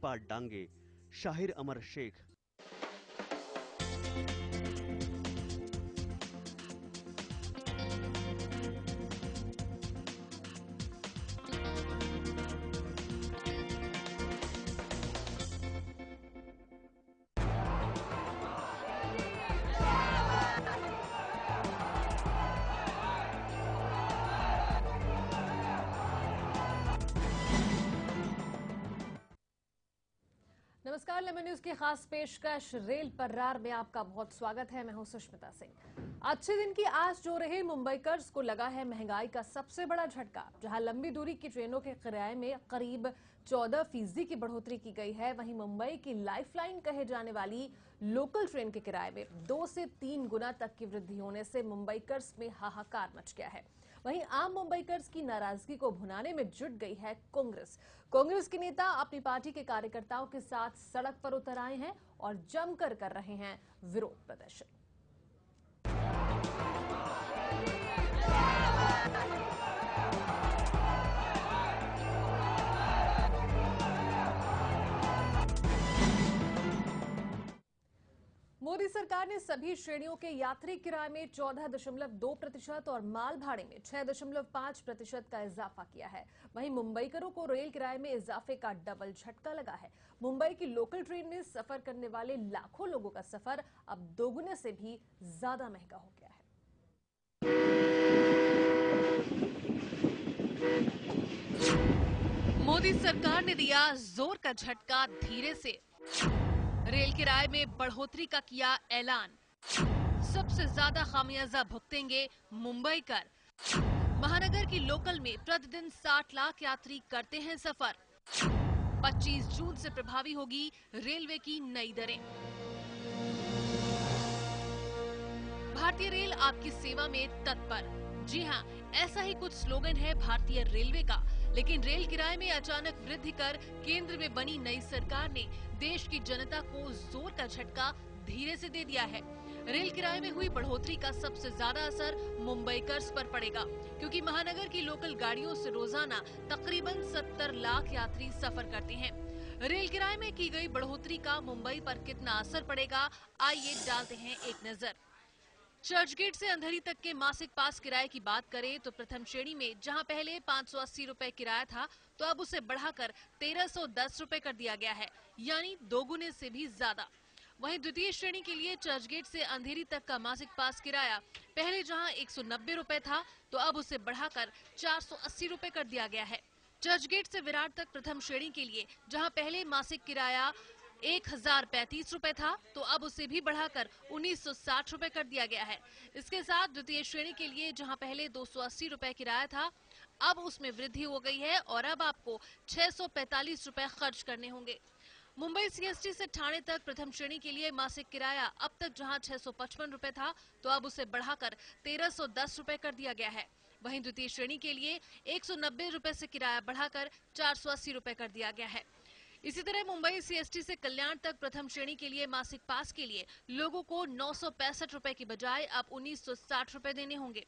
पा डांगे, शाहिर अमर शेख। नमस्कार, lemon news की खास पेशकश रेल पर्रार में आपका बहुत स्वागत है। मैं हूं सुष्मिता सिंह। अच्छे दिन की आस जो रहे मुंबईकर्स को लगा है महंगाई का सबसे बड़ा झटका। जहां लंबी दूरी की ट्रेनों के किराए में करीब 14% की बढ़ोतरी की गई है, वहीं मुंबई की लाइफलाइन कहे जाने वाली लोकल ट्रेन के किराए में 2 से 3 गुना तक की वृद्धि होने से मुंबईकर्स में हाहाकार मच गया है। वहीं आम मुंबईकर्स की नाराजगी को भुनाने में जुट गई है कांग्रेस। कांग्रेस के नेता अपनी पार्टी के कार्यकर्ताओं के साथ सड़क पर उतर आए हैं और जमकर कर रहे हैं विरोध प्रदर्शन। मोदी सरकार ने सभी श्रेणियों के यात्री किराए में 14.2% और माल भाड़े में 6.5% का इजाफा किया है। वहीं मुंबईकरों को रेल किराए में इजाफे का डबल झटका लगा है। मुंबई की लोकल ट्रेन में सफर करने वाले लाखों लोगों का सफर अब दोगुने से भी ज्यादा महंगा हो गया है। मोदी सरकार ने दिया जोर का झटका, धीरे से रेल किराए में बढ़ोतरी का किया ऐलान। सबसे ज्यादा खामियाजा भुगतेंगे मुंबईकर। महानगर की लोकल में प्रतिदिन 60 लाख यात्री करते हैं सफर। 25 जून से प्रभावी होगी रेलवे की नई दरें। भारतीय रेल आपकी सेवा में तत्पर। जी हां, ऐसा ही कुछ स्लोगन है भारतीय रेलवे का। लेकिन रेल किराए में अचानक वृद्धि कर केंद्र में बनी नई सरकार ने देश की जनता को जोर का झटका धीरे से दे दिया है। रेल किराए में हुई बढ़ोतरी का सबसे ज्यादा असर मुंबईकर्स पर पड़ेगा, क्योंकि महानगर की लोकल गाड़ियों से रोजाना तकरीबन 70 लाख यात्री सफर करते हैं। रेल किराए में की गई बढ़ोतरी का मुंबई पर कितना असर पड़ेगा, आइए डालते हैं एक नजर। चर्चगेट से अंधेरी तक के मासिक पास किराए की बात करें तो प्रथम श्रेणी में जहां पहले 580 रुपए किराया था, तो अब उसे बढ़ाकर 1310 रुपए कर दिया गया है, यानी दोगुने से भी ज्यादा। वहीं द्वितीय श्रेणी के लिए चर्चगेट से अंधेरी तक का मासिक पास किराया पहले जहां 190 रुपए था, तो अब उसे बढ़ाकर 480 रुपए कर दिया गया है। चर्चगेट से विराट तक प्रथम श्रेणी के लिए जहां पहले मासिक किराया 1035 रुपए था, तो अब उसे भी बढ़ाकर 1960 रुपए कर दिया गया है। इसके साथ द्वितीय श्रेणी के लिए जहां पहले 280 रुपए किराया था, अब उसमें वृद्धि हो गई है और अब आपको 645 रुपए खर्च करने होंगे। मुंबई सीएसटी से ठाणे तक प्रथम श्रेणी के लिए मासिक किराया अब तक जहां 655 रुपए था, तो अब उसे बढ़ाकर 1310 रुपए कर दिया गया है। वहीं द्वितीय श्रेणी के लिए 190 रुपए से किराया बढ़ाकर 480 रुपए कर दिया गया है। इसी तरह मुंबई सीएसटी से कल्याण तक प्रथम श्रेणी के लिए मासिक पास के लिए लोगों को 965 रुपए की बजाय अब 1960 रुपए देने होंगे।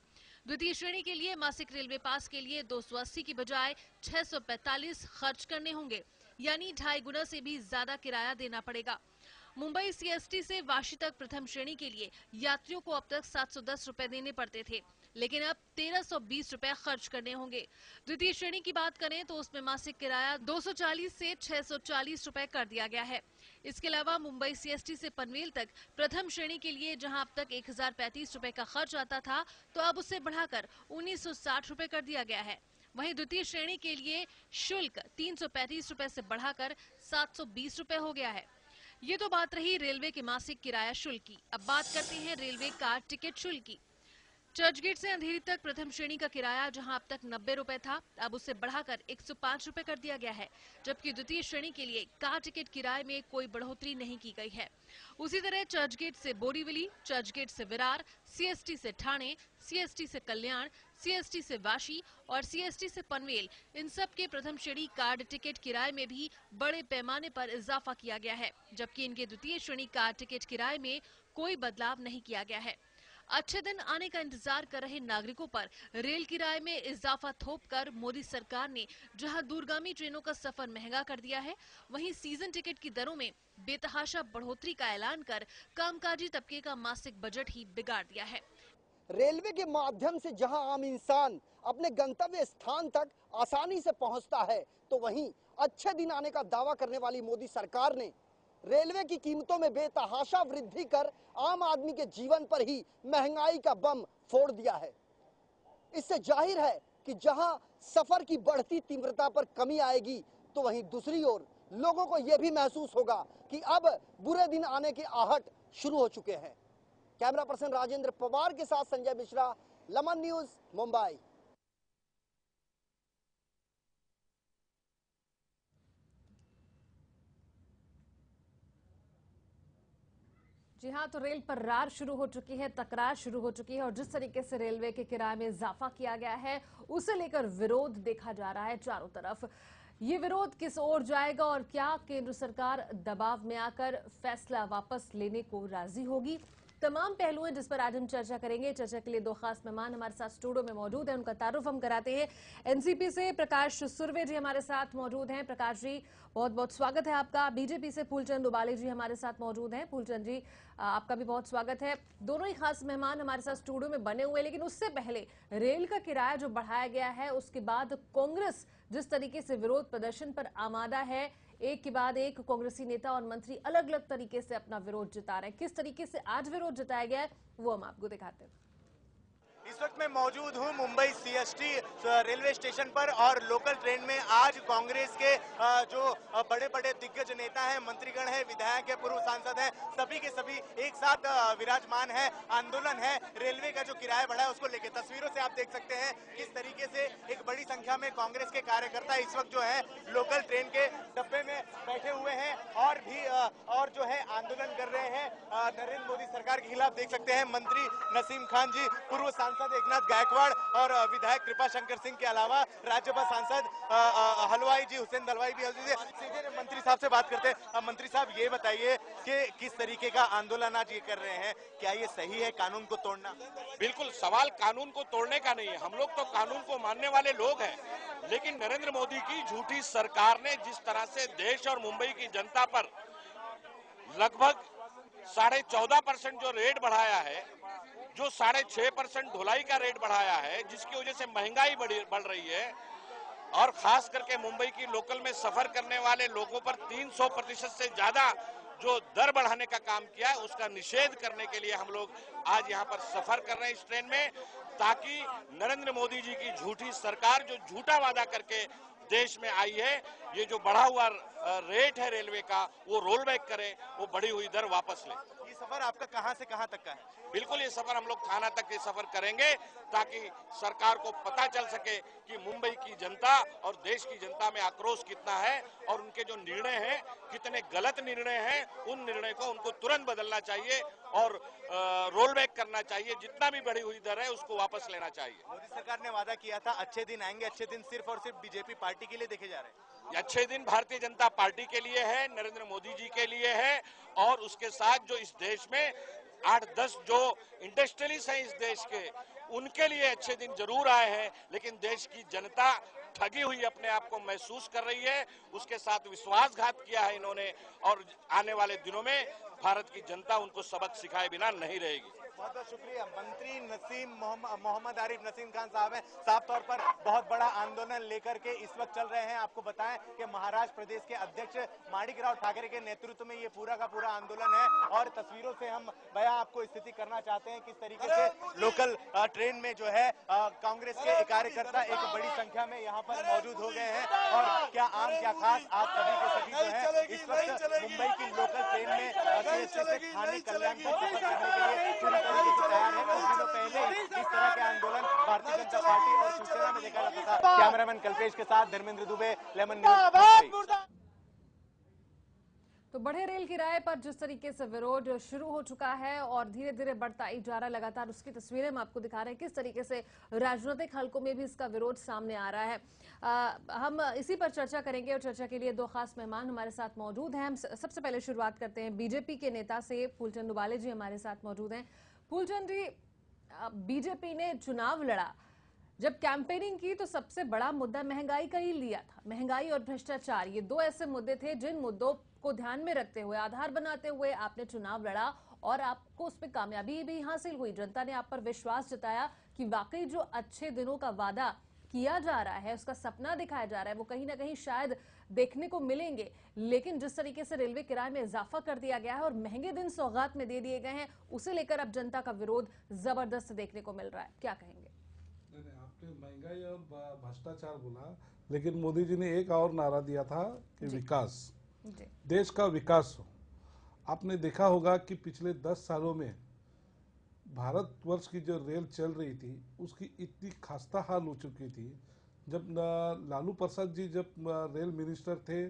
द्वितीय श्रेणी के लिए मासिक रेलवे पास के लिए 280 की बजाय 645 खर्च करने होंगे, यानी 2.5 गुना से भी ज्यादा किराया देना पड़ेगा। मुंबई सीएसटी से वाशी तक प्रथम श्रेणी के लिए यात्रियों को अब तक 710 रुपए देने पड़ते थे, लेकिन अब 1320 रुपए खर्च करने होंगे। द्वितीय श्रेणी की बात करें तो उसमें मासिक किराया 240 से 640 रुपए कर दिया गया है। इसके अलावा मुंबई सीएसटी से पनवेल तक प्रथम श्रेणी के लिए जहां अब तक 1035 रुपए का खर्च आता था, तो अब उसे बढ़ाकर 1960 रुपए कर दिया गया है। वहीं द्वितीय श्रेणी के लिए शुल्क 335 रुपए से बढ़ाकर 720 रुपए हो गया है। ये तो बात रही रेलवे के मासिक किराया शुल्क की। अब बात करते हैं रेलवे कार टिकट शुल्क की। चर्चगेट से अंधेरी तक प्रथम श्रेणी का किराया जहां अब तक 90 रुपए था, अब उसे बढ़ाकर 105 रुपए कर दिया गया है, जबकि द्वितीय श्रेणी के लिए कार टिकट किराए में कोई बढ़ोतरी नहीं की गई है। उसी तरह चर्चगेट से बोरीवली, चर्चगेट से विरार, सीएसटी से ठाणे, सीएसटी से कल्याण, सीएसटी से वाशी और सीएसटी से पनवेल, इन सब के प्रथम श्रेणी कार टिकट किराए में भी बड़े पैमाने पर इजाफा किया गया है, जबकि इनके द्वितीय श्रेणी कार टिकट किराए में कोई बदलाव नहीं किया गया है। अच्छे दिन आने का इंतजार कर रहे नागरिकों पर रेल किराए में इजाफा थोपकर मोदी सरकार ने जहां दूरगामी ट्रेनों का सफर महंगा कर दिया है, वहीं सीजन टिकट की दरों में बेतहाशा बढ़ोतरी का ऐलान कर कामकाजी तबके का मासिक बजट ही बिगाड़ दिया है। रेलवे के माध्यम से जहां आम इंसान अपने गंतव्य स्थान तक आसानी से पहुंचता है, तो वहीं अच्छे दिन आने का दावा करने वाली मोदी सरकार ने रेलवे की कीमतों में बेतहाशा वृद्धि कर आम आदमी के जीवन पर ही महंगाई का बम फोड़ दिया है। इससे जाहिर है कि जहां सफर की बढ़ती तीव्रता पर कमी आएगी, तो वहीं दूसरी ओर लोगों को यह भी महसूस होगा कि अब बुरे दिन आने के आहट शुरू हो चुके हैं। कैमरा पर्सन राजेंद्र पवार के साथ संजय मिश्रा, लमन न्यूज, मुंबई। जी हाँ, तो रेल पर रार शुरू हो चुकी है, तकरार शुरू हो चुकी है और जिस तरीके से रेलवे के किराए में इजाफा किया गया है, उसे लेकर विरोध देखा जा रहा है चारों तरफ। ये विरोध किस ओर जाएगा और क्या केंद्र सरकार दबाव में आकर फैसला वापस लेने को राजी होगी? तमाम पहलू हैं जिस पर आज हम चर्चा करेंगे। चर्चा के लिए दो खास मेहमान हमारे साथ स्टूडियो में मौजूद हैं, उनका तारुफ हम कराते हैं। एनसीपी से प्रकाश सुरवे जी हमारे साथ मौजूद हैं। प्रकाश जी, बहुत बहुत स्वागत है आपका। बीजेपी से फूलचंद उबाले जी हमारे साथ मौजूद हैं। फूलचंद जी, आपका भी बहुत स्वागत है। दोनों ही खास मेहमान हमारे साथ स्टूडियो में बने हुए हैं, लेकिन उससे पहले रेल का किराया जो बढ़ाया गया है, उसके बाद कांग्रेस जिस तरीके से विरोध प्रदर्शन पर आमादा है, एक के बाद एक कांग्रेसी नेता और मंत्री अलग अलग तरीके से अपना विरोध जता रहे हैं। किस तरीके से आज विरोध जताया गया है, वो हम आपको दिखाते हैं। इस वक्त मैं मौजूद हूं मुंबई सीएसटी रेलवे स्टेशन पर और लोकल ट्रेन में आज कांग्रेस के जो बड़े बड़े दिग्गज नेता हैं, मंत्रीगण हैं, विधायक हैं, पूर्व सांसद हैं, सभी के सभी एक साथ विराजमान है। आंदोलन है रेलवे का जो किराया बढ़ा है उसको लेकर। तस्वीरों से आप देख सकते हैं किस तरीके से एक बड़ी संख्या में कांग्रेस के कार्यकर्ता इस वक्त जो है लोकल ट्रेन के डब्बे में बैठे हुए हैं और भी और जो है आंदोलन कर रहे हैं नरेंद्र मोदी सरकार के खिलाफ। देख सकते हैं मंत्री नसीम खान जी, पूर्व सांसद एकनाथ गायकवाड़ और विधायक कृपा शंकर सिंह के अलावा राज्यसभा सांसद हलवाई जी, हुसैन दलवाई भी। सीधे मंत्री साहब से बात करते हैं। मंत्री साहब, ये बताइए कि किस तरीके का आंदोलन आज ये कर रहे हैं, क्या ये सही है कानून को तोड़ना? बिल्कुल, सवाल कानून को तोड़ने का नहीं है। हम लोग तो कानून को मानने वाले लोग हैं, लेकिन नरेंद्र मोदी की झूठी सरकार ने जिस तरह से देश और मुंबई की जनता पर लगभग 14.5% जो रेट बढ़ाया है, जो 6.5% ढुलाई का रेट बढ़ाया है, जिसकी वजह से महंगाई बढ़ रही है और खास करके मुंबई की लोकल में सफर करने वाले लोगों पर 300% से ज्यादा जो दर बढ़ाने का काम किया है, उसका निषेध करने के लिए हम लोग आज यहाँ पर सफर कर रहे हैं इस ट्रेन में, ताकि नरेंद्र मोदी जी की झूठी सरकार जो झूठा वादा करके देश में आई है, ये जो बढ़ा हुआ रेट है रेलवे का, वो रोल बैक करे, वो बढ़ी हुई दर वापस ले। ये सफर आपका कहां से कहां तक का है? बिल्कुल, ये सफर हम लोग थाना तक ये सफर करेंगे ताकि सरकार को पता चल सके कि मुंबई की जनता और देश की जनता में आक्रोश कितना है और उनके जो निर्णय हैं कितने गलत निर्णय हैं। उन निर्णय को उनको तुरंत बदलना चाहिए और रोल बैक करना चाहिए। जितना भी बढ़ी हुई दर है उसको वापस लेना चाहिए। मोदी सरकार ने वादा किया था अच्छे दिन आएंगे, अच्छे दिन सिर्फ और सिर्फ बीजेपी पार्टी के लिए देखे जा रहे हैं। ये अच्छे दिन भारतीय जनता पार्टी के लिए है, नरेंद्र मोदी जी के लिए है और उसके साथ जो इस देश में 8-10 जो इंडस्ट्रियलिस्ट हैं इस देश के, उनके लिए अच्छे दिन जरूर आए हैं। लेकिन देश की जनता ठगी हुई अपने आप को महसूस कर रही है, उसके साथ विश्वासघात किया है इन्होंने और आने वाले दिनों में भारत की जनता उनको सबक सिखाए बिना नहीं रहेगी। बहुत बहुत शुक्रिया। मंत्री नसीम मोहम्मद आरिफ नसीम खान साहब हैं। साफ तौर पर बहुत बड़ा आंदोलन लेकर के इस वक्त चल रहे हैं। आपको बताएं कि महाराष्ट्र प्रदेश के अध्यक्ष माणिकराव ठाकरे के नेतृत्व में ये पूरा का पूरा आंदोलन है और तस्वीरों से हम बयां आपको स्थिति करना चाहते हैं किस तरीके से लोकल ट्रेन में जो है कांग्रेस के कार्यकर्ता एक बड़ी संख्या में यहाँ पर मौजूद हो गए हैं और क्या आम क्या खास आज सभी के सभी जो है इस वक्त मुंबई की लोकल ट्रेन में थाने कल्याण को सफर करने के लिए पूरी तरीके से तैयार है। कुछ दिनों पहले इस तरह के आंदोलन भारतीय जनता पार्टी और शिवसेना में देखा जाता था। कैमरामैन कल्पेश के साथ धर्मेंद्र दुबे, लेमन न्यूज। तो बढ़े रेल किराए पर जिस तरीके से विरोध शुरू हो चुका है और धीरे धीरे बढ़ता ही जा रहा है, लगातार उसकी तस्वीरें हम आपको दिखा रहे हैं किस तरीके से राजनीतिक हलकों में भी इसका विरोध सामने आ रहा है। हम इसी पर चर्चा करेंगे और चर्चा के लिए दो खास मेहमान हमारे साथ मौजूद हैं। हम सबसे पहले शुरुआत करते हैं बीजेपी के नेता से। फूलचंद उबाले जी हमारे साथ मौजूद हैं। फूलचंद जी, बीजेपी ने चुनाव लड़ा, जब कैंपेनिंग की तो सबसे बड़ा मुद्दा महंगाई का ही लिया था। महंगाई और भ्रष्टाचार, ये दो ऐसे मुद्दे थे जिन मुद्दों को ध्यान में रखते हुए, आधार बनाते हुए आपने चुनाव लड़ा और आपको उस पर कामयाबी भी हासिल हुई। जनता ने आप पर विश्वास जताया कि वाकई जो अच्छे दिनों का वादा किया जा रहा है, उसका सपना दिखाया जा रहा है, वो कहीं ना कहीं शायद देखने को मिलेंगे। लेकिन जिस तरीके से रेलवे किराए में इजाफा कर दिया गया है और महंगे दिन सौगात में दे दिए गए हैं, उसे लेकर अब जनता का विरोध जबरदस्त देखने को मिल रहा है। क्या कहेंगे? आपने महंगाई और भ्रष्टाचार बोला, लेकिन मोदी जी ने एक और नारा दिया था कि विकास, देश का विकास हो। आपने देखा होगा कि पिछले 10 सालों में भारतवर्ष की जो रेल चल रही थी उसकी इतनी खस्ता हाल हो चुकी थी। जब लालू प्रसाद जी जब रेल मिनिस्टर थे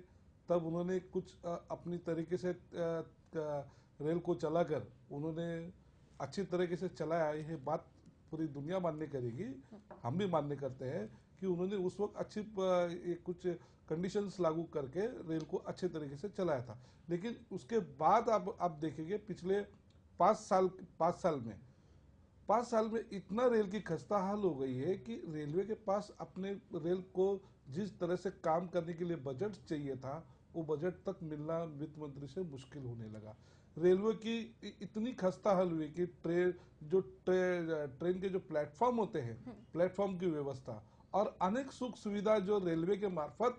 तब उन्होंने कुछ अपनी तरीके से रेल को चलाकर उन्होंने अच्छी तरीके से चलाया। ये बात पूरी दुनिया मान्य करेगी, हम भी मान्य करते हैं कि उन्होंने उस वक्त अच्छी कुछ कंडीशंस लागू करके रेल को अच्छे तरीके से चलाया था। लेकिन उसके बाद आप देखेंगे पिछले 5 साल में इतना रेल की खस्ता हाल हो गई है कि रेलवे के पास अपने रेल को जिस तरह से काम करने के लिए बजट चाहिए था वो बजट तक मिलना वित्त मंत्री से मुश्किल होने लगा। रेलवे की इतनी खस्ता हाल हुई कि ट्रेन के जो प्लेटफॉर्म होते हैं, प्लेटफॉर्म की व्यवस्था और अनेक सुख सुविधा जो रेलवे के मार्फत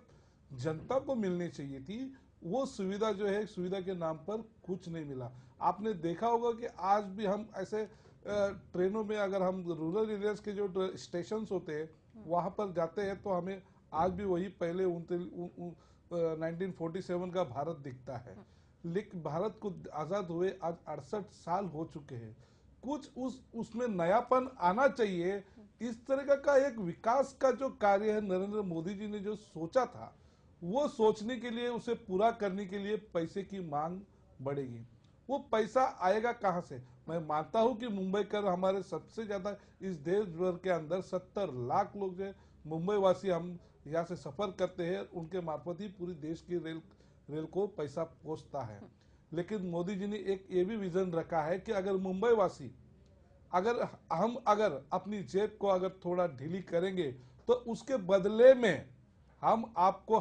जनता को मिलनी चाहिए थी, वो सुविधा जो है सुविधा के नाम पर कुछ नहीं मिला। आपने देखा होगा कि आज भी हम ऐसे ट्रेनों में अगर हम रूरल एरियाज के जो स्टेशन होते हैं वहां पर जाते हैं तो हमें आज भी वही पहले 1947 का भारत दिखता है। लेकिन भारत को आजाद हुए आज 68 साल हो चुके हैं। कुछ उसमें नयापन आना चाहिए। इस तरह का एक विकास का जो कार्य है नरेंद्र मोदी जी ने जो सोचा था वो सोचने के लिए, उसे पूरा करने के लिए पैसे की मांग बढ़ेगी। वो पैसा आएगा कहां से? मैं मानता हूं कि मुंबई कर हमारे सबसे ज्यादा इस देश भर के अंदर 70 लाख लोग जो मुंबई वासी हम यहाँ से सफर करते हैं, उनके मार्फत ही पूरी देश की रेल को पैसा पहुंचता है। लेकिन मोदी जी ने एक ये भी विजन रखा है कि अगर मुंबई वासी अगर अपनी जेब को अगर थोड़ा ढीली करेंगे तो उसके बदले में हम आपको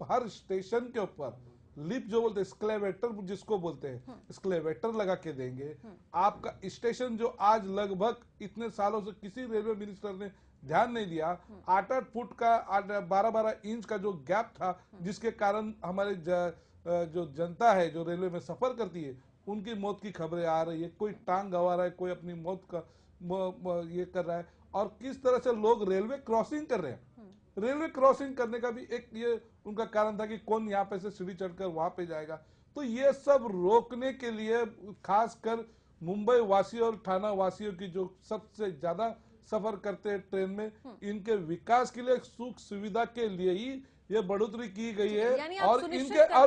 हर स्टेशन के ऊपर लिप जो बोलते हैं स्क्लेवेटर जिसको बोलते हैं स्क्लेवेटर लगा के देंगे। आपका स्टेशन जो आज लगभग इतने सालों से किसी रेलवे मिनिस्टर ने ध्यान नहीं दिया, 8-8 फुट का 12-12 इंच का जो गैप था जिसके कारण हमारे जो जनता है जो रेलवे में सफर करती है उनकी मौत की खबरें आ रही है। कोई टांग गंवा रहा है, कोई अपनी मौत का ये कर रहा है और किस तरह से लोग रेलवे क्रॉसिंग कर रहे हैं। रेलवे क्रॉसिंग करने का भी एक ये उनका कारण था कि कौन यहाँ पे से सीढ़ी चढ़कर वहां पे जाएगा। तो ये सब रोकने के लिए खासकर मुंबई वासी और ठाणा वासियों की जो सबसे ज्यादा सफर करते हैं ट्रेन में, इनके विकास के लिए सुख सुविधा के लिए ही ये बढ़ोतरी की गई है। और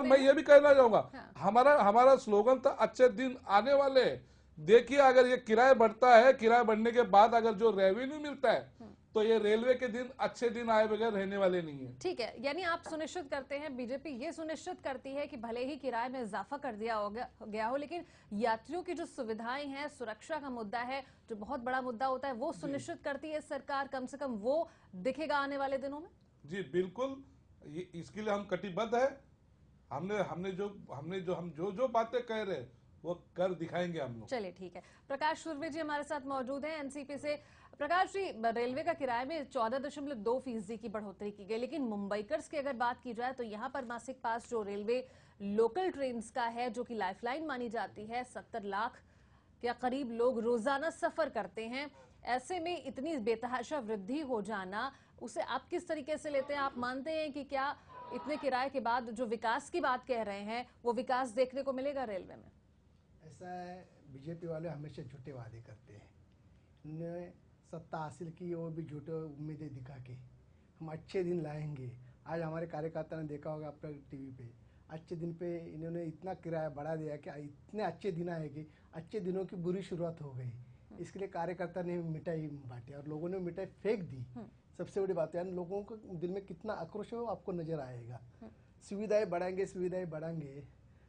मैं ये भी कहना चाहूंगा, हमारा स्लोगन था अच्छे दिन आने वाले। देखिए अगर ये किराया बढ़ता है, किराया बढ़ने के बाद अगर जो रेवेन्यू मिलता है तो ये रेलवे के दिन अच्छे दिन आए बगैर रहने वाले नहीं है। ठीक है, यानी आप सुनिश्चित करते हैं, बीजेपी ये सुनिश्चित करती है कि भले ही किराए में इजाफा कर दिया गया हो लेकिन यात्रियों की जो सुविधाएं हैं, सुरक्षा का मुद्दा है जो बहुत बड़ा मुद्दा होता है, वो सुनिश्चित करती है सरकार। कम से कम वो दिखेगा आने वाले दिनों में। जी बिल्कुल, इसके लिए हम कटिबद्ध है। हमने जो बातें कह रहे हैं वो कर दिखाएंगे हम लोग। चलिए ठीक है, प्रकाश सुरवे जी हमारे साथ मौजूद हैं एनसीपी से। प्रकाश जी, रेलवे का किराए में 14.2% की बढ़ोतरी की गई, लेकिन मुंबईकर्स की अगर बात की जाए तो यहाँ पर मासिक पास जो रेलवे लोकल ट्रेन्स का है जो कि लाइफलाइन मानी जाती है, 70 लाख के करीब लोग रोजाना सफर करते हैं। ऐसे में इतनी बेतहाशा वृद्धि हो जाना, उसे आप किस तरीके से लेते हैं? आप मानते हैं कि क्या इतने किराए के बाद जो विकास की बात कह रहे हैं वो विकास देखने को मिलेगा रेलवे में? ऐसा है, बीजेपी वाले हमेशा झूठे वादे करते हैं। इन्होंने सत्ता हासिल की वो भी झूठे उम्मीदें दिखा के हम अच्छे दिन लाएंगे। आज हमारे कार्यकर्ता ने देखा होगा अपने टीवी पे, अच्छे दिन पे इन्होंने इतना किराया बढ़ा दिया कि इतने अच्छे दिन आएंगे, अच्छे दिनों की बुरी शुरुआत हो गई। इसके लिए कार्यकर्ता ने मिठाई बांटी और लोगों ने मिठाई फेंक दी। सबसे बड़ी बात है, लोगों को दिल में कितना आक्रोश है वो आपको नजर आएगा। सुविधाएं बढ़ाएंगे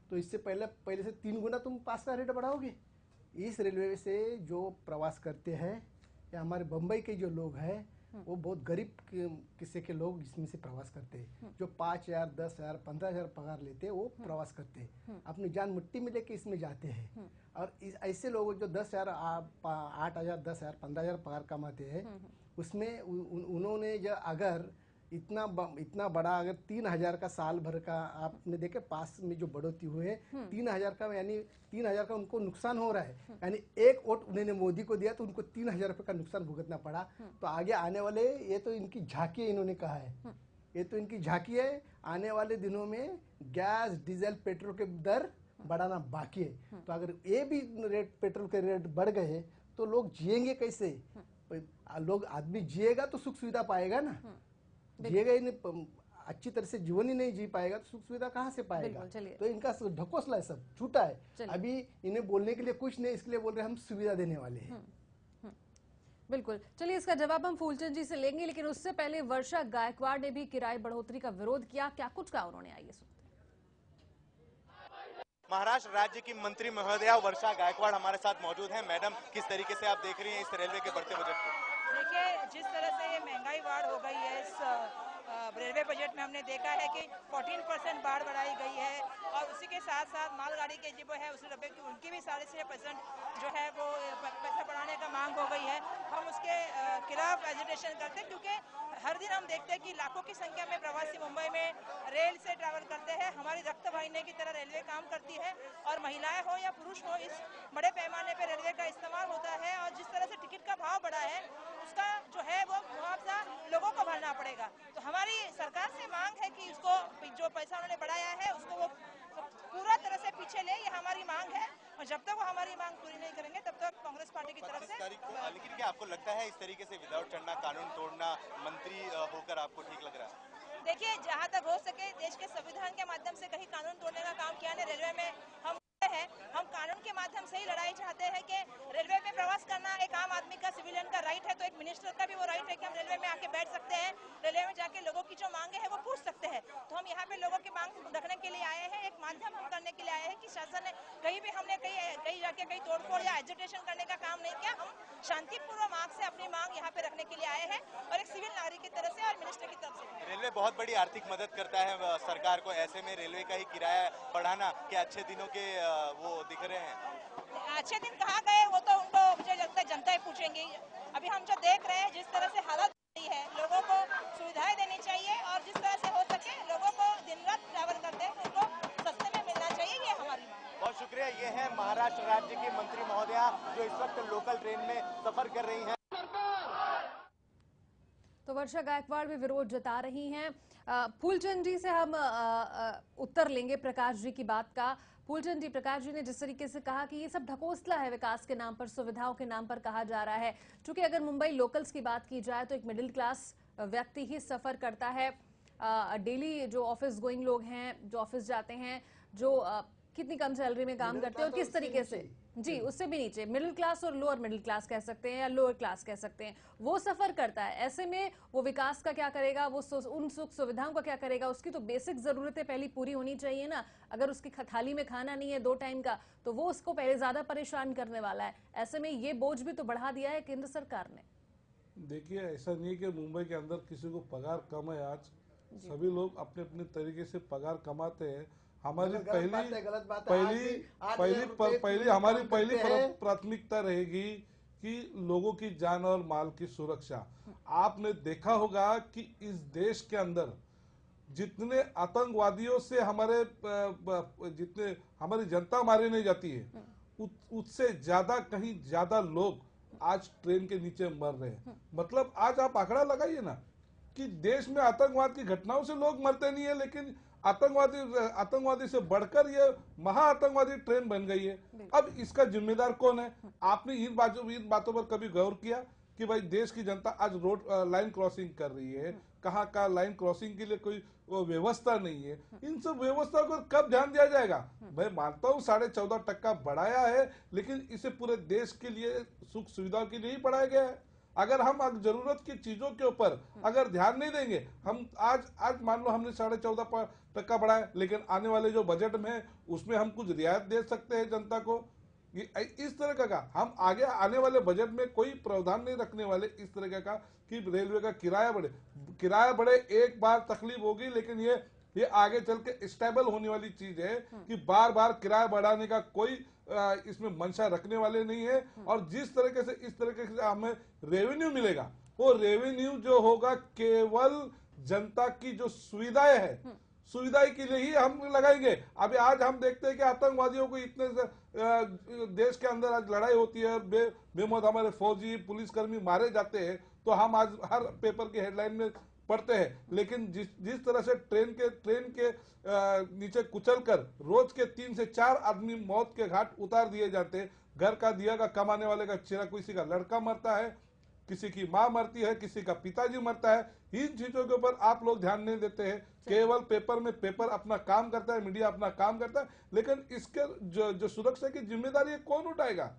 तो इससे पहले से 3 गुना तुम पास का रेट बढ़ाओगे। इस रेलवे से जो प्रवास करते हैं या हमारे बम्बई के जो लोग हैं वो बहुत गरीब किस्से के लोग इसमें से प्रवास करते हैं। जो 5,000, 10,000, 15,000 पगार लेते हैं वो प्रवास करते हैं, अपनी जान मिट्टी में लेके इसमें जाते हैं। और ऐसे लोग जो 10,000, 8,000, 10,000, 15,000 पगार कमाते हैं, उसमें उन्होंने जो अगर इतना बड़ा अगर 3,000 का साल भर का आपने देखे पास में जो बढ़ोतरी हुए है 3,000 का, यानी 3,000 का उनको नुकसान हो रहा है। यानी एक वोट उन्होंने मोदी को दिया तो उनको 3,000 रुपये का नुकसान भुगतना पड़ा। तो आगे आने वाले, ये तो इनकी झांकी है, इन्होंने कहा है, ये तो इनकी झांकी है। आने वाले दिनों में गैस, डीजल, पेट्रोल के दर बढ़ाना बाकी है। तो अगर ये भी रेट, पेट्रोल के रेट बढ़ गए तो लोग जिएंगे कैसे? लोग, आदमी जिएगा तो सुख सुविधा पाएगा ना, जिएगा ही नहीं, अच्छी तरह से जीवन ही नहीं जी पाएगा तो सुख सुविधा कहाँ से पाएगा? तो इनका ढकोसला है, सब झूठा है। अभी इन्हें बोलने के लिए कुछ नहीं, इसलिए बोल रहे हैं हम सुविधा देने वाले हैं। बिल्कुल, चलिए इसका जवाब हम फूलचंद जी से लेंगे, लेकिन उससे पहले वर्षा गायकवाड़ ने भी किराए बढ़ोतरी का विरोध किया। क्या कुछ कहा उन्होंने, आइए सुनते हैं। महाराष्ट्र राज्य की मंत्री महोदया वर्षा गायकवाड़ हमारे साथ मौजूद हैं। मैडम, किस तरीके से आप देख रही हैं इस रेलवे के बढ़ते बजट को? देखिए, जिस तरह से ये महंगाई बाढ़ हो गई है, इस रेलवे बजट में हमने देखा है कि 14% बाढ़ बढ़ाई गई है और उसी के साथ साथ मालगाड़ी के जो है उस डब्बे की उनकी भी 6.5% जो है वो पैसा बढ़ाने का मांग हो गई है। हम उसके खिलाफ एजिटेशन करते हैं, क्योंकि हर दिन हम देखते हैं कि लाखों की संख्या में प्रवासी मुंबई में रेल से ट्रैवल करते हैं। हमारी रक्त वाहिनी की तरह रेलवे काम करती है और महिलाएं हो या पुरुष हो, इस बड़े पैमाने पर रेलवे का इस्तेमाल होता है। और जिस तरह से टिकट का भाव बढ़ा है उसका जो है वो मुआवजा लोगों को भरना पड़ेगा। तो हमारी सरकार से मांग है कि उसको, जो पैसा उन्होंने बढ़ाया है उसको वो पूरा तरह से पीछे ले, ये हमारी मांग है। और जब तक वो हमारी मांग पूरी नहीं करेंगे तब तक कांग्रेस पार्टी की तरफ से। लेकिन क्या आपको लगता है इस तरीके से विदाउट चढ़ना, कानून तोड़ना, मंत्री होकर आपको ठीक लग रहा है? देखिए, जहाँ तक हो सके देश के संविधान के माध्यम से कहीं कानून तोड़ने का काम किया नहीं। रेलवे में हम कानून के माध्यम से ही लड़ाई चाहते हैं कि रेलवे में प्रवास करना एक आम आदमी का, सिविलियन का राइट है, तो एक मिनिस्टर का भी वो राइट है कि हम रेलवे में आके बैठ सकते हैं, रेलवे में जाके लोगों की जो मांगे हैं वो पूछ सकते हैं। तो हम यहाँ पे लोगों की मांग रखने के लिए आए हैं, एक माध्यम हम करने के लिए आए हैं कि शासन ने कहीं भी, हमने कहीं जाके कहीं तोड़फोड़ या एजिटेशन करने का काम नहीं किया। हम शांतिपूर्वक मांग से अपनी मांग यहाँ पे रखने के लिए आए हैं और एक सिविल नागरिक की तरफ से और मिनिस्टर की तरफ से। रेलवे बहुत बड़ी आर्थिक मदद करता है सरकार को, ऐसे में रेलवे का ही किराया बढ़ाना क्या अच्छे दिनों के वो दिख रहे हैं? अच्छे दिन कहाँ गए वो तो उनको, मुझे लगता है जनता ही पूछेंगी। अभी हम जो देख रहे हैं, जिस तरह से हालत है, लोगों को सुविधाएं देनी चाहिए और जिस तरह से हो सके लोगों को दिन रात ट्रैवल करते हैं उनको सस्ते में मिलना चाहिए, ये हमारी मांग। बहुत शुक्रिया। ये है महाराष्ट्र राज्य की मंत्री महोदया जो इस वक्त लोकल ट्रेन में सफर कर रही हैं। तो वर्षा गायकवाड़ भी विरोध जता रही हैं। फूलचंद जी से हम उत्तर लेंगे प्रकाश जी की बात का। फूलचंद जी, प्रकाश जी ने जिस तरीके से कहा कि ये सब ढकोसला है, विकास के नाम पर, सुविधाओं के नाम पर कहा जा रहा है। क्योंकि अगर मुंबई लोकल्स की बात की जाए तो एक मिडिल क्लास व्यक्ति ही सफर करता है। डेली जो ऑफिस गोइंग लोग हैं, जो ऑफिस जाते हैं, जो कितनी कम सैलरी में काम करते हैं और किस तरीके से, जी उससे भी नीचे, मिडिल क्लास और लोअर मिडिल क्लास कह सकते हैं या लोअर क्लास कह सकते हैं, वो सफर करता है। ऐसे में वो विकास का क्या करेगा, वो उन सुख सुविधाओं का क्या करेगा? उसकी तो बेसिक जरूरतें पहले पूरी होनी चाहिए ना। अगर उसकी थाली में खाना नहीं है 2 टाइम का तो वो उसको पहले ज्यादा परेशान करने वाला है। ऐसे में ये बोझ भी तो बढ़ा दिया है केंद्र सरकार ने। देखिए, ऐसा नहीं है कि मुंबई के अंदर किसी को पगार कम है। आज सभी लोग अपने अपने तरीके से पगार कमाते हैं। हमारी पहली प्राथमिकता रहेगी कि लोगों की जान और माल की सुरक्षा। आपने देखा होगा कि इस देश के अंदर जितने आतंकवादियों से जितने हमारी जनता मारी नहीं जाती है, उससे ज्यादा, कहीं ज्यादा लोग आज ट्रेन के नीचे मर रहे हैं। मतलब आज आप आंकड़ा लगाइए ना कि देश में आतंकवाद की घटनाओं से लोग मरते नहीं है, लेकिन आतंकवादी से बढ़कर ये महा आतंकवादी ट्रेन बन गई है। अब इसका जिम्मेदार कौन है? आपने इन बातों पर कभी गौर किया कि भाई देश की जनता आज रोड लाइन क्रॉसिंग कर रही है, कहाँ का लाइन क्रॉसिंग के लिए कोई व्यवस्था नहीं है। इन सब व्यवस्था को कब ध्यान दिया जाएगा? मैं मानता हूँ 14.5% बढ़ाया है, लेकिन इसे पूरे देश के लिए, सुख सुविधाओं के लिए ही बढ़ाया गया है। अगर हम जरूरत की चीजों के ऊपर अगर ध्यान नहीं देंगे, हम आज मान लो हमने 14.5% बढ़ाया, लेकिन आने वाले जो बजट में उसमें हम कुछ रियायत दे सकते हैं जनता को, इस तरह का हम आगे आने वाले बजट में कोई प्रावधान नहीं रखने वाले इस तरह का कि रेलवे का किराया बढ़े। एक बार तकलीफ होगी, लेकिन ये आगे चल के स्टेबल होने वाली चीज है कि बार बार किराया बढ़ाने का कोई इसमें मंशा रखने वाले नहीं है। और जिस तरीके से इस तरीके से हमें रेवेन्यू मिलेगा, वो रेवेन्यू जो होगा केवल जनता की जो सुविधाएं है, सुविधाएं के लिए ही हम लगाएंगे। अभी आज हम देखते हैं कि आतंकवादियों को इतने देश के अंदर आज लड़ाई होती है, बेमौत हमारे फौजी पुलिसकर्मी मारे जाते हैं, तो हम आज हर पेपर की हेडलाइन में पढ़ते हैं। लेकिन जिस तरह से ट्रेन के नीचे कुचलकर रोज के 3 से 4 आदमी मौत के घाट उतार दिए जाते हैं। घर का दिया का कमाने वाले का चेहरा, किसी का लड़का मरता है, किसी की माँ मरती है, किसी का पिताजी मरता है। इन चीजों के ऊपर आप लोग ध्यान नहीं देते हैं। केवल पेपर अपना काम करता है, मीडिया अपना काम करता है, लेकिन इसके जो सुरक्षा की जिम्मेदारी है कौन उठाएगा?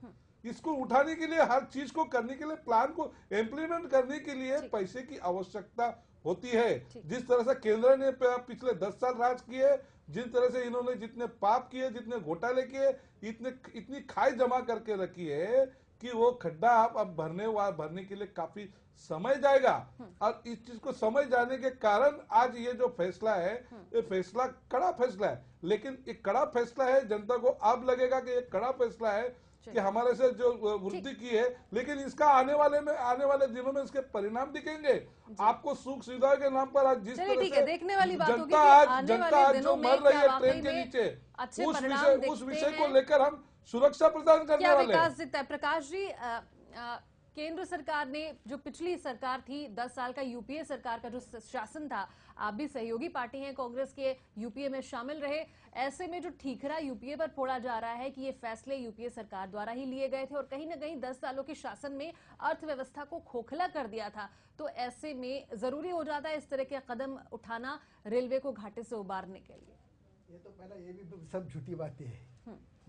इसको उठाने के लिए, हर चीज को करने के लिए, प्लान को इम्प्लीमेंट करने के लिए पैसे की आवश्यकता होती है। जिस तरह से केंद्र ने पिछले 10 साल राज किए, जिन तरह से इन्होंने जितने पाप किए, जितने घोटाले किए, इतनी खाई जमा करके रखी है कि वो खड्डा अब भरने के लिए काफी समय जाएगा। और इस चीज को समझ जाने के कारण आज ये जो फैसला है, ये फैसला कड़ा फैसला है। लेकिन एक कड़ा फैसला है, जनता को अब लगेगा कि एक कड़ा फैसला है कि हमारे से जो वृद्धि की है, लेकिन इसका आने वाले दिनों में इसके परिणाम दिखेंगे। आपको सुख सुविधा के नाम पर आज जिस तरह से देखने वाली बात होगी जनता आज जो मर रही है ट्रेन के नीचे, उस विषय को लेकर हम सुरक्षा प्रदान करने वाले हैं। प्रकाश जी, केंद्र सरकार ने, जो पिछली सरकार थी 10 साल का यूपीए सरकार का जो शासन था, आप भी सहयोगी पार्टी हैं कांग्रेस के, यूपीए में शामिल रहे। ऐसे में जो ठीकरा यूपीए पर फोड़ा जा रहा है कि ये फैसले यूपीए सरकार द्वारा ही लिए गए थे और कहीं ना कहीं 10 सालों के शासन में अर्थव्यवस्था को खोखला कर दिया था, तो ऐसे में जरूरी हो जाता है इस तरह के कदम उठाना रेलवे को घाटे से उबारने के लिए। ये तो पहला ये भी सब झूठी बातें है।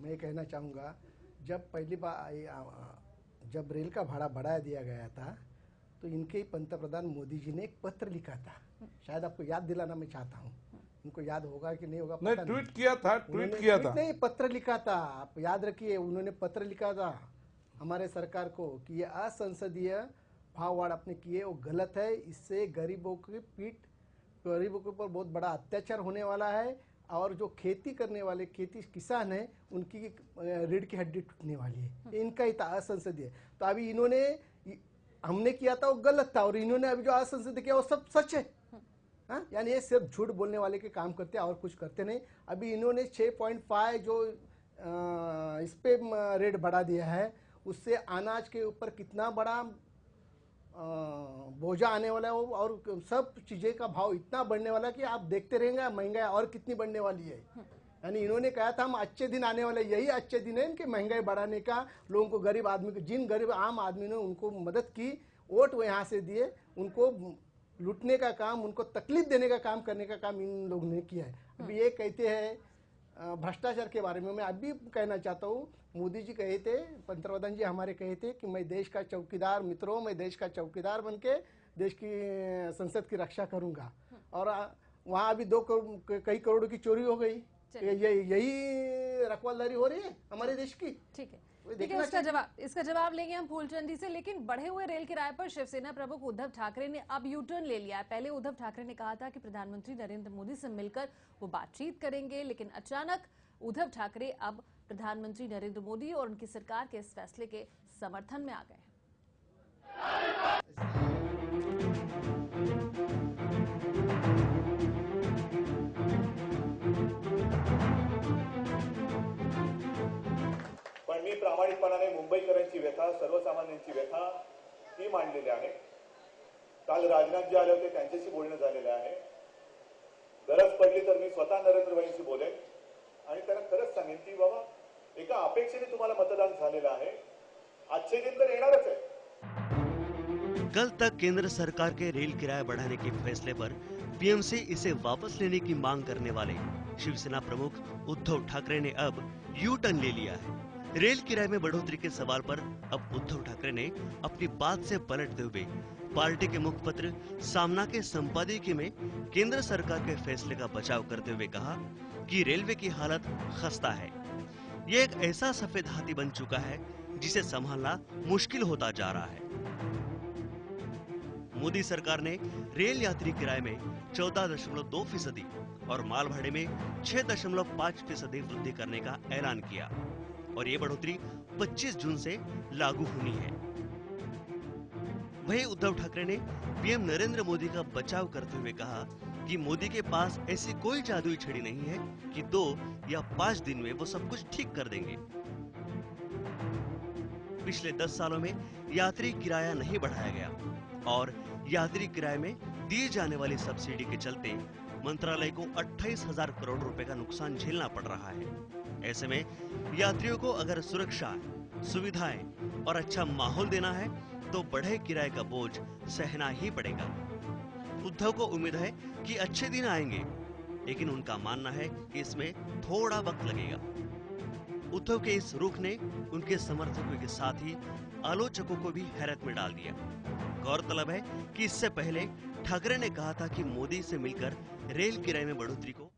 मैं कहना चाहूँगा, जब पहली बार जब रेल का भाड़ा बढ़ा दिया गया था, तो इनके पंतप्रधान मोदी जी ने एक पत्र लिखा था। शायद आपको याद दिलाना मैं चाहता हूँ, इनको याद होगा कि नहीं होगा पता नहीं। ट्वीट किया था नहीं, पत्र लिखा था, आप याद रखिए। उन्होंने पत्र लिखा था हमारे सरकार को कि ये असंसदीय भाव वाड़ आपने किए, वो गलत है। इससे गरीबों के ऊपर बहुत बड़ा अत्याचार होने वाला है, और जो खेती करने वाले किसान हैं, उनकी रीढ़ की हड्डी टूटने वाली है। इनका ही था असंसदीय। तो अभी हमने किया था वो गलत था, और इन्होंने अभी जो असंसदीय किया वो सब सच है। यानी ये सिर्फ झूठ बोलने वाले के काम करते हैं और कुछ करते नहीं। अभी इन्होंने 6.5 जो इस पे रेट बढ़ा दिया है, उससे अनाज के ऊपर कितना बड़ा बोझा आने वाला है, और सब चीजें का भाव इतना बढ़ने वाला है कि आप देखते रहेंगे महंगाई और कितनी बढ़ने वाली है। यानी इन्होंने कहा था हम अच्छे दिन आने वाले, यही अच्छे दिन है इनके महंगाई बढ़ाने का, लोगों को, गरीब आदमी को, जिन गरीब आम आदमी ने उनको मदद की, वोट वो यहाँ से दिए, उनको लूटने का काम, उनको तकलीफ देने का काम करने का काम इन लोगों ने किया है। अभी ये कहते हैं भ्रष्टाचार के बारे में, मैं अभी कहना चाहता हूँ, मोदी जी कहे थे, पंतप्रधान जी हमारे कहे थे कि मैं देश का चौकीदार, मित्रों, मैं देश का चौकीदार बनके देश की संसद की रक्षा करूंगा। और वहाँ अभी कई करोड़ों की चोरी हो गई। यही रखवालदारी हो रही है हमारे देश की। ठीक है, इसका जवाब लेंगे हम फूलचंद जी से। लेकिन बढ़े हुए रेल किराए पर शिवसेना प्रमुख उद्धव ठाकरे ने अब यू टर्न ले लिया है। पहले उद्धव ठाकरे ने कहा था कि प्रधानमंत्री नरेंद्र मोदी से मिलकर वो बातचीत करेंगे, लेकिन अचानक उद्धव ठाकरे अब प्रधानमंत्री नरेंद्र मोदी और उनकी सरकार के इस फैसले के समर्थन में आ गए हैं। पण मी प्रामाणिकपणाने मुंबईकरांची व्यथा, सर्वसामान्यांची व्यथा ही मांडलेली आहे। काल राजनाथ जी आले होते, त्यांच्याशी बोलणं झालेलं आहे। गरज पडली तर मी स्वतः नरेंद्र भाईंशी बोलेन आणि त्यांना खरंच सांगेन की बाबा एका अपेक्षेने तुम्हाला मतदान झालेलं आहे, आजचे दिन तर येणारच आहे। कल तक केंद्र सरकार के रेल किराया बढ़ाने के फैसले पर पीएम से इसे वापस लेने की मांग करने वाले शिवसेना प्रमुख उद्धव ठाकरे ने अब यू टर्न ले लिया है। रेल किराए में बढ़ोतरी के सवाल पर अब उद्धव ठाकरे ने अपनी बात से पलटते हुए पार्टी के मुखपत्र सामना के संपादकीय में केंद्र सरकार के फैसले का बचाव करते हुए कहा कि रेलवे की हालत खस्ता है। ये एक ऐसा सफेद हाथी बन चुका है जिसे संभालना मुश्किल होता जा रहा है। मोदी सरकार ने रेल यात्री किराए में 14.2% और माल भाड़े में 6.5% वृद्धि करने का ऐलान किया और ये बढ़ोतरी 25 जून से लागू होनी है। वहीं उद्धव ठाकरे ने पीएम नरेंद्र मोदी का बचाव करते हुए कहा कि मोदी के पास ऐसी कोई जादुई छड़ी नहीं है कि 2 या 5 दिन में वो सब कुछ ठीक कर देंगे। पिछले 10 सालों में यात्री किराया नहीं बढ़ाया गया और यात्री किराए में दी जाने वाली सब्सिडी के चलते मंत्रालय को 28,000 करोड़ रुपए का नुकसान झेलना पड़ रहा है। ऐसे में यात्रियों को अगर सुरक्षा, सुविधाएं और अच्छा माहौल देना है तो बढ़े किराए का बोझ सहना ही पड़ेगा। उद्धव को उम्मीद है कि अच्छे दिन आएंगे, लेकिन उनका मानना है कि इसमें थोड़ा वक्त लगेगा। उद्धव के इस रुख ने उनके समर्थकों के साथ ही आलोचकों को भी हैरत में डाल दिया। गौरतलब है कि इससे पहले ठाकरे ने कहा था कि मोदी से मिलकर रेल किराए में बढ़ोतरी को।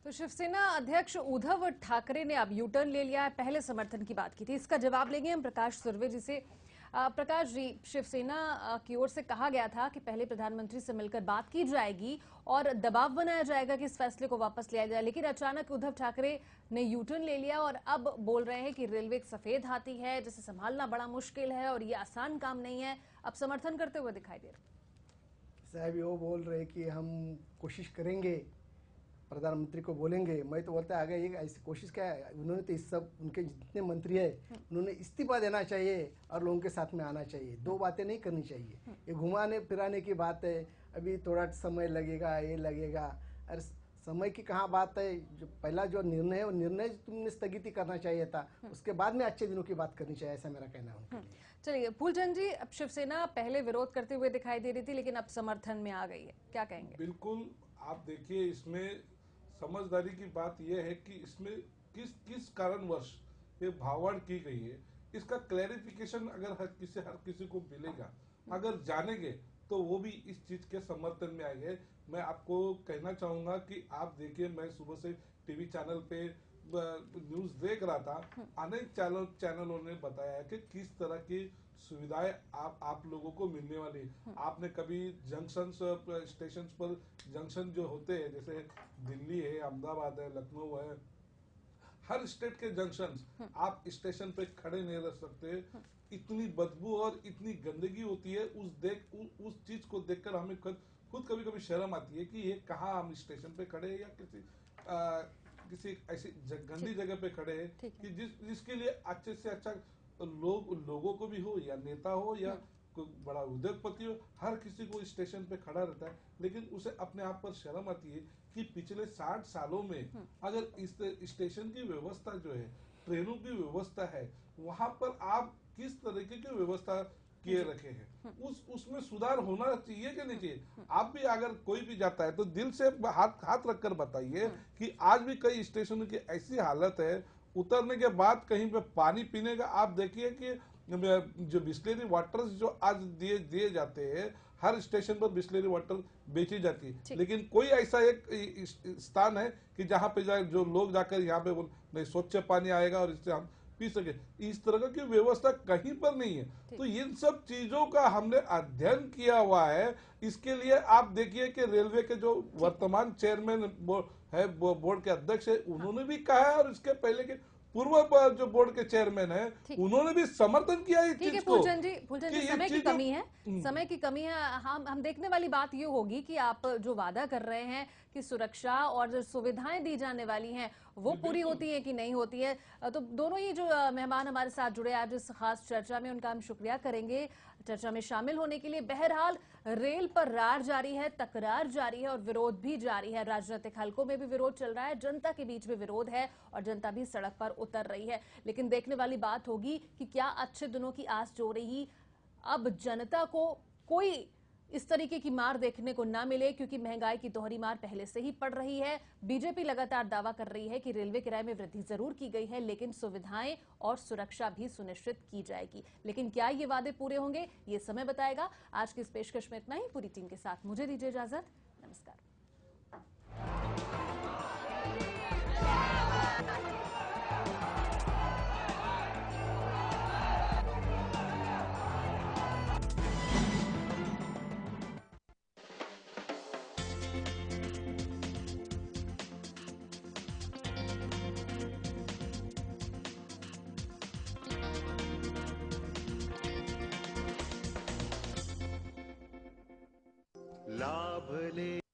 तो शिवसेना अध्यक्ष उद्धव ठाकरे ने अब यू टर्न ले लिया है। पहले समर्थन की बात की थी, इसका जवाब लेंगे हम प्रकाश सुरवे जी से। प्रकाश जी, शिवसेना की ओर से कहा गया था कि पहले प्रधानमंत्री से मिलकर बात की जाएगी और दबाव बनाया जाएगा कि इस फैसले को वापस लिया जाए, लेकिन अचानक उद्धव ठाकरे ने यू टर्न ले लिया और अब बोल रहे हैं कि रेलवे एक सफेद हाथी है जिसे संभालना बड़ा मुश्किल है और ये आसान काम नहीं है। अब समर्थन करते हुए दिखाई दे रहे साहब। वो बोल रहे कि हम कोशिश करेंगे, प्रधानमंत्री को बोलेंगे। मैं तो बोलता आगे ये ऐसी कोशिश क्या है, उन्होंने तो इस सब उनके जितने मंत्री है उन्होंने इस्तीफा देना चाहिए और लोगों के साथ में आना चाहिए। दो बातें नहीं करनी चाहिए। ये घुमाने फिराने की बात है, अभी थोड़ा समय लगेगा, ये लगेगा। अरे समय की कहाँ बात है, जो पहला जो निर्णय है वो निर्णय तुमने स्थगित करना चाहिए था, उसके बाद में अच्छे दिनों की बात करनी चाहिए, ऐसा मेरा कहना है उनके लिए। चलिए फूलचंद जी, अब शिवसेना पहले विरोध करते हुए दिखाई दे रही थी लेकिन अब समर्थन में आ गई है, क्या कहेंगे? बिल्कुल, आप देखिए इसमें समझदारी की बात यह है कि इसमें किस कारणवश ये भाववाड़ की गई है, इसका क्लैरिफिकेशन अगर हर किसी को मिलेगा, अगर जानेंगे तो वो भी इस चीज के समर्थन में आएंगे। मैं आपको कहना चाहूंगा कि आप देखिए, मैं सुबह से टीवी चैनल पे न्यूज देख रहा था, अनेक चैनलों ने बताया कि किस तरह की सुविधाएं आप लोगों को मिलने वाली। आपने कभी जंक्शन स्टेशन पर जंक्शन जो होते हैं, जैसे दिल्ली है, अहमदाबाद है, लखनऊ है, हर स्टेट के जंक्शन आप स्टेशन पे खड़े नहीं रह सकते। इतनी बदबू और इतनी गंदगी होती है, उस चीज को देखकर हमें खुद कभी कभी शर्म आती है कि ये कहाँ हम स्टेशन पे खड़े हैं या किसी ऐसी गंदी जगह पे खड़े हैं कि जिसके लिए अच्छे से अच्छा लोगों को भी हो या नेता हो या कोई बड़ा उद्योगपति हो, हर किसी को स्टेशन पे खड़ा रहता है, लेकिन उसे अपने आप पर शर्म आती है कि पिछले 60 सालों में अगर इस स्टेशन की व्यवस्था जो है, ट्रेनों की व्यवस्था है, वहां पर आप किस तरीके की व्यवस्था किए रखे हैं, उसमें सुधार होना चाहिए कि नहीं चाहिए। आप भी अगर कोई भी जाता है तो दिल से हाथ रखकर बताइए कि आज भी कई स्टेशनों की ऐसी हालत है, उतरने के बाद कहीं पे पानी पीने का आप देखिए कि जो बिस्लेरी वाटर जो आज दिए जाते हैं, हर स्टेशन पर बिस्लेरी वाटर बेची जाती है, लेकिन कोई ऐसा एक स्थान है कि जहाँ पे जो लोग जाकर यहाँ पे नहीं स्वच्छ पानी आएगा और इससे हम पी सके, इस तरह की व्यवस्था कहीं पर नहीं है। तो इन सब चीजों का हमने अध्ययन किया हुआ है। इसके लिए आप देखिए कि रेलवे के जो वर्तमान चेयरमैन है, बोर्ड के अध्यक्ष है, उन्होंने भी कहा है और इसके पहले के पूर्व जो बोर्ड के चेयरमैन है उन्होंने भी समर्थन किया इस चीज को। फूलचंद जी, समय की कमी है, समय की कमी है। हम देखने वाली बात ये होगी कि आप जो वादा कर रहे हैं कि सुरक्षा और जो सुविधाएं दी जाने वाली हैं वो पूरी होती है कि नहीं होती है। तो दोनों ही जो मेहमान हमारे साथ जुड़े आज इस खास चर्चा में, उनका हम शुक्रिया करेंगे चर्चा में शामिल होने के लिए। बहरहाल रेल पर रार जारी है, तकरार जारी है और विरोध भी जारी है। राजनीतिक हलकों में भी विरोध चल रहा है, जनता के बीच में विरोध है और जनता भी सड़क पर उतर रही है। लेकिन देखने वाली बात होगी कि क्या अच्छे दिनों की आस जो रही, अब जनता को कोई इस तरीके की मार देखने को ना मिले, क्योंकि महंगाई की दोहरी मार पहले से ही पड़ रही है। बीजेपी लगातार दावा कर रही है कि रेलवे किराए में वृद्धि जरूर की गई है, लेकिन सुविधाएं और सुरक्षा भी सुनिश्चित की जाएगी। लेकिन क्या ये वादे पूरे होंगे, ये समय बताएगा। आज की इस पेशकश में इतना ही। पूरी टीम के साथ मुझे दीजिए इजाजत। नमस्कार। लाभ ले